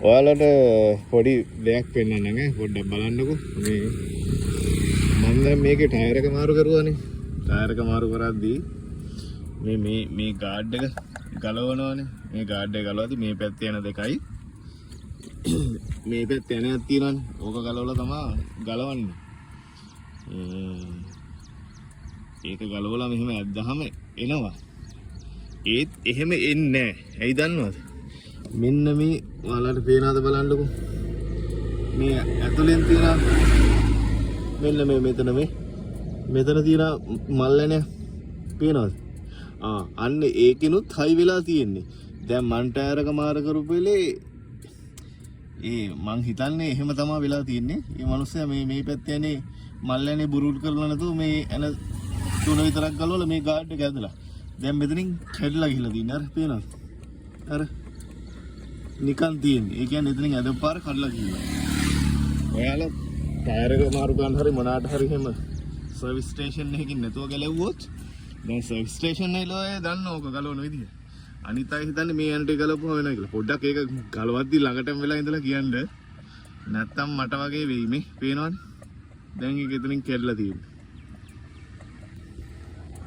ඔයාලට පොඩි දෙයක් පෙන්වන්න නේ පොඩ්ඩක් බලන්නකෝ මේ මම දැන් මේකේ ටයර් එක මාරු කරුවානේ ටයර් එක මාරු කරද්දී මේ ගාඩ් එක ගලවනවානේ මේ ගාඩ් එක ගලවද්දී මේ පැත්තේ යන දෙකයි මේ පැත්තේ යන එකක් තියෙනවානේ ඕක ගලවලා තමයි ගලවන්නේ ඒක ගලවලා මෙහෙම ඇද්දාම එනවා ඒත් එහෙම එන්නේ නැහැ ඇයි දන්නවද මෙන්න මේ ඔයාලට පේනවද බලන්නකෝ මේ ඇතුලෙන් තියෙන මෙන්න මේ මෙතන තියෙන මල්ලනේ පේනවද අන්න ඒකිනුත් හයි වෙලා තියෙන්නේ දැන් මන් ටයර් එක මාර කරපු වෙලේ මං හිතන්නේ එහෙම තමයි වෙලා තියෙන්නේ මේ මිනිස්සයා මේ පැත්තේ යන්නේ මල්ලනේ බුරුල් කරලා නැතුව මේ එන තුන විතරක් ගලවලා මේ ගාඩ් එක ඇදලා දැන් මෙතනින් කැඩලා ගිහලා තියෙනවා අර පේනවද අර නිකන් තියෙන්නේ ඒ කියන්නේ එතනින් ඇදපාර කඩලා ගිහලා ඔයාලා ටයර් එක මාරු ගන්න හරි මොනාට හරි එහෙම සර්විස් ස්ටේෂන් එකකින් නැතුව ගලවුවොත් දැන් සර්විස් ස්ටේෂන් එකේ දන්න ඕක ගලවන විදිය අනිත් අය හිතන්නේ මේ යන්නට ගලවපුවා වෙනවා කියලා පොඩ්ඩක් ඒක ගලවද්දි ළඟටම වෙලා ඉඳලා කියන්න නැත්තම් මට වගේ වෙයි මේ පේනවනේ දැන් ඒක එතනින් කැඩලා තියෙන්නේ